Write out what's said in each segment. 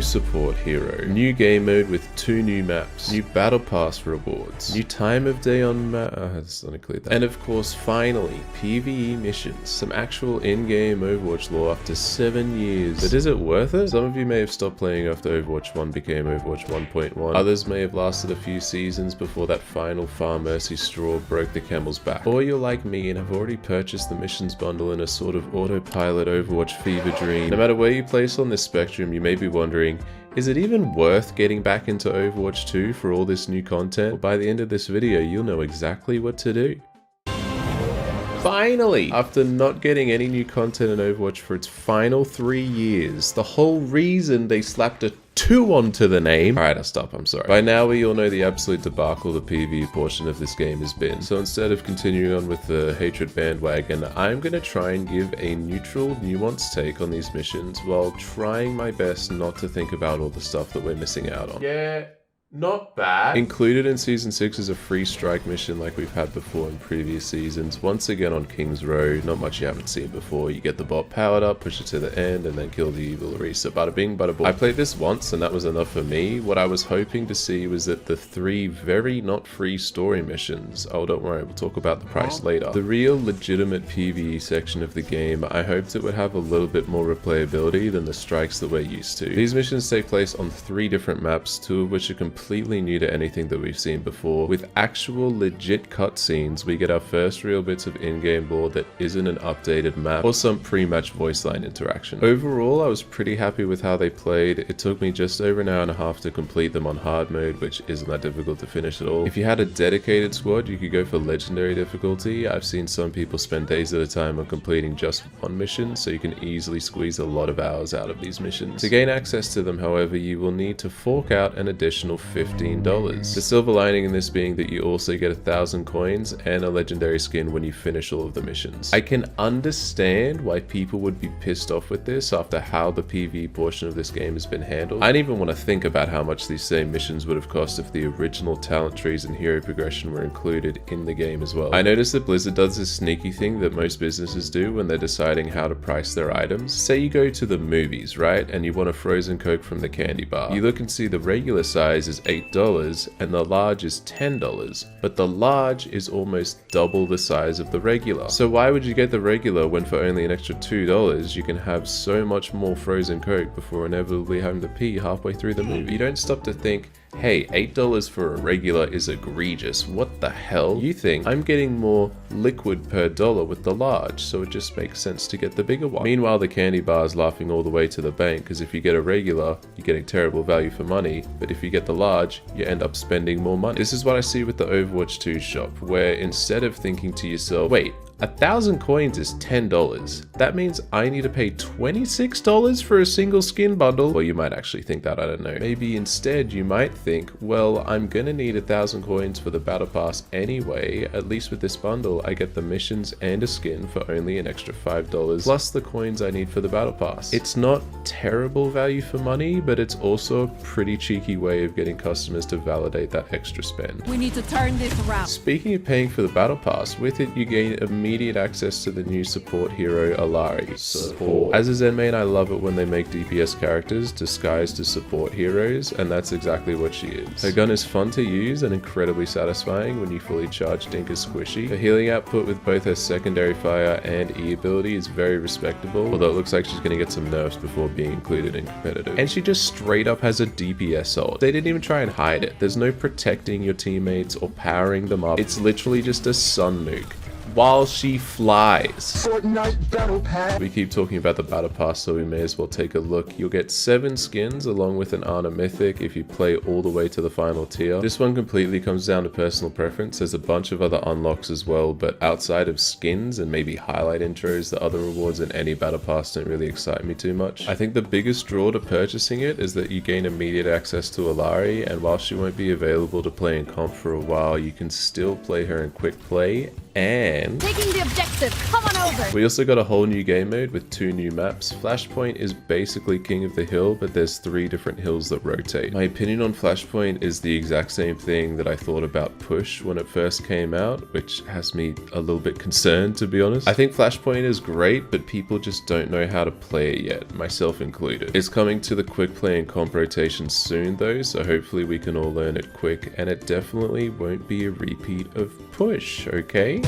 support hero, new game mode with 2 new maps, new battle pass rewards, new time of day on map, that's unclear that. And of course, finally, PvE missions, some actual in-game Overwatch lore after 7 years. But is it worth it? Some of you may have stopped playing after Overwatch 1 became Overwatch 1.1. Others may have lasted a few seasons before that final Far Mercy straw broke the camel's back. Or you're like me and have already purchased the missions bundle in a sort of autopilot Overwatch fever dream. No matter where you place on this spectrum, you may be wondering, is it even worth getting back into Overwatch 2 for all this new content? Well, by the end of this video, you'll know exactly what to do. Finally! After not getting any new content in Overwatch for its final 3 years, the whole reason they slapped a 2 onto the name. Alright, I'll stop, I'm sorry. By now we all know the absolute debacle the PvE portion of this game has been. So instead of continuing on with the hatred bandwagon, I'm gonna try and give a neutral, nuanced take on these missions while trying my best not to think about all the stuff that we're missing out on. Yeah. Not bad. Included in Season 6 is a free strike mission like we've had before in previous seasons. Once again on King's Road, not much you haven't seen before. You get the bot powered up, push it to the end, and then kill the evil Orisa. Bada bing, bada boom. I played this once and that was enough for me. What I was hoping to see was that the 3 very not free story missions, oh don't worry, we'll talk about the price later. The real legitimate PvE section of the game, I hoped it would have a little bit more replayability than the strikes that we're used to. These missions take place on 3 different maps, 2 of which are completely new to anything that we've seen before. With actual legit cutscenes, we get our first real bits of in-game lore that isn't an updated map or some pre-match voice line interaction. Overall, I was pretty happy with how they played. It took me just over an hour and a half to complete them on hard mode, which isn't that difficult to finish at all. If you had a dedicated squad, you could go for legendary difficulty. I've seen some people spend days at a time on completing just 1 mission, so you can easily squeeze a lot of hours out of these missions. To gain access to them, however, you will need to fork out an additional $15. The silver lining in this being that you also get 1,000 coins and a legendary skin when you finish all of the missions. I can understand why people would be pissed off with this after how the PvE portion of this game has been handled. I don't even want to think about how much these same missions would have cost if the original talent trees and hero progression were included in the game as well. I noticed that Blizzard does this sneaky thing that most businesses do when they're deciding how to price their items. Say you go to the movies, right, and you want a frozen Coke from the candy bar. You look and see the regular size is $8 and the large is $10, but the large is almost double the size of the regular. So why would you get the regular when for only an extra $2 you can have so much more frozen Coke before inevitably having to pee halfway through the movie? You don't stop to think, hey, $8 for a regular is egregious. What the hell? You think I'm getting more liquid per dollar with the large, so it just makes sense to get the bigger one. Meanwhile, the candy bar is laughing all the way to the bank because if you get a regular, you're getting terrible value for money, but if you get the large, you end up spending more money. This is what I see with the Overwatch 2 shop, where instead of thinking to yourself, wait, 1,000 coins is $10. That means I need to pay $26 for a single skin bundle? Well, you might actually think that, I don't know. Maybe instead you might think, well, I'm gonna need 1,000 coins for the battle pass anyway. At least with this bundle, I get the missions and a skin for only an extra $5, plus the coins I need for the battle pass. It's not terrible value for money, but it's also a pretty cheeky way of getting customers to validate that extra spend. We need to turn this around. Speaking of paying for the battle pass, with it you gain immediate access to the new support hero Illari. Support. As a Zen main, I love it when they make DPS characters disguised as support heroes, and that's exactly what she is. Her gun is fun to use and incredibly satisfying when you fully charge Dinka's squishy. Her healing output with both her secondary fire and E ability is very respectable, although it looks like she's gonna get some nerfs before being included in competitive. And she just straight up has a DPS ult. They didn't even try and hide it. There's no protecting your teammates or powering them up. It's literally just a sun nuke while she flies. Fortnite Battle Pass. We keep talking about the battle pass, so we may as well take a look. You'll get 7 skins along with an Ana Mythic if you play all the way to the final tier. This one completely comes down to personal preference. There's a bunch of other unlocks as well, but outside of skins and maybe highlight intros, the other rewards in any battle pass don't really excite me too much. I think the biggest draw to purchasing it is that you gain immediate access to Illari, and while she won't be available to play in comp for a while, you can still play her in quick play And Taking the objective. Come on over. we also got a whole new game mode with 2 new maps. Flashpoint is basically King of the Hill, but there's 3 different hills that rotate. My opinion on Flashpoint is the exact same thing that I thought about Push when it first came out, which has me a little bit concerned, to be honest. I think Flashpoint is great, but people just don't know how to play it yet, myself included. It's coming to the quick play and comp rotation soon though, so hopefully we can all learn it quick, and it definitely won't be a repeat of Push, okay?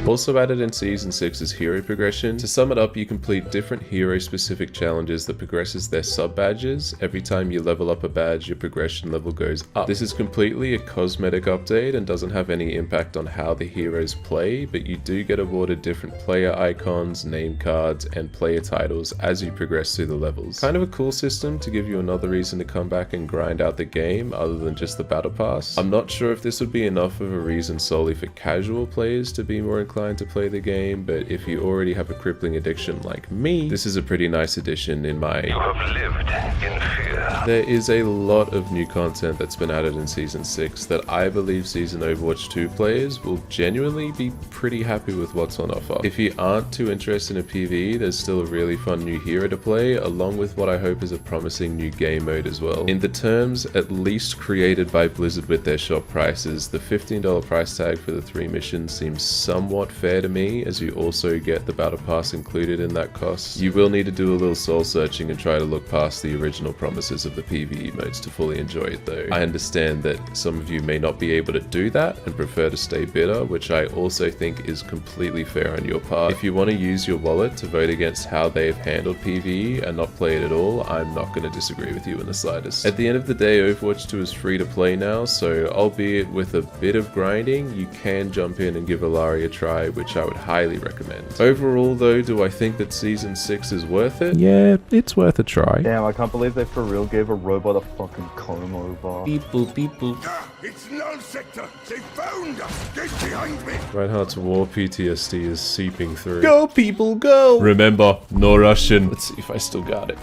Also added in Season 6 is hero progression. To sum it up, you complete different hero-specific challenges that progresses their sub-badges. Every time you level up a badge, your progression level goes up. This is completely a cosmetic update and doesn't have any impact on how the heroes play, but you do get awarded different player icons, name cards, and player titles as you progress through the levels. Kind of a cool system to give you another reason to come back and grind out the game other than just the battle pass. I'm not sure if this would be enough of a reason solely for casual players to be more inclined to play the game, but if you already have a crippling addiction like me, this is a pretty nice addition in my... You have lived in fear. There is a lot of new content that's been added in Season 6 that I believe Season Overwatch 2 players will genuinely be pretty happy with what's on offer. If you aren't too interested in PvE, there's still a really fun new hero to play, along with what I hope is a promising new game mode as well. In the terms at least created by Blizzard with their shop prices, the $15 price tag for the 3 missions seems somewhat fair to me, as you also get the battle pass included in that cost. You will need to do a little soul searching and try to look past the original promises of the PvE modes to fully enjoy it though. I understand that some of you may not be able to do that and prefer to stay bitter, which I also think is completely fair on your part. If you want to use your wallet to vote against how they've handled PvE and not play it at all, I'm not going to disagree with you in the slightest. At the end of the day, Overwatch 2 is free to play now, so albeit with a bit of grinding, you can jump in and give Illari a try, which I would highly recommend. Overall though, do I think that Season 6 is worth it? Yeah, it's worth a try. Damn, I can't believe they for real gave a robot a fucking comb over. Beep boop, beep boop. It's null sector. They found us. Get behind me. Reinhardt's war PTSD is seeping through. Go people, go! Remember, no Russian. Let's see if I still got it.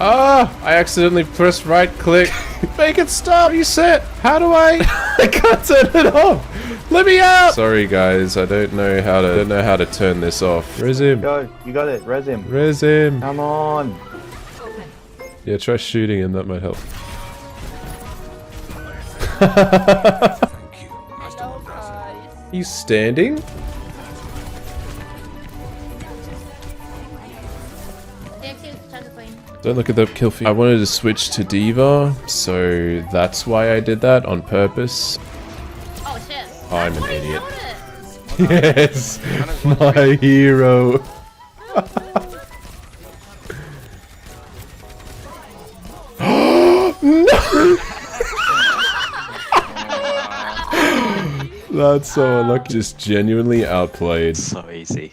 Ah! I accidentally pressed right click. Make it stop! Reset! How do I? I can't turn it off! Let me out! Sorry guys, I don't know how to turn this off. Res him. Go, you got it, res him. Res him. Come on. Yeah, try shooting him, that might help. He's standing? Don't look at the kill feed. I wanted to switch to D.Va, so that's why I did that on purpose. Oh shit. I'm an idiot. Yes, my hero. No! That's so unlucky. Just genuinely outplayed. So easy.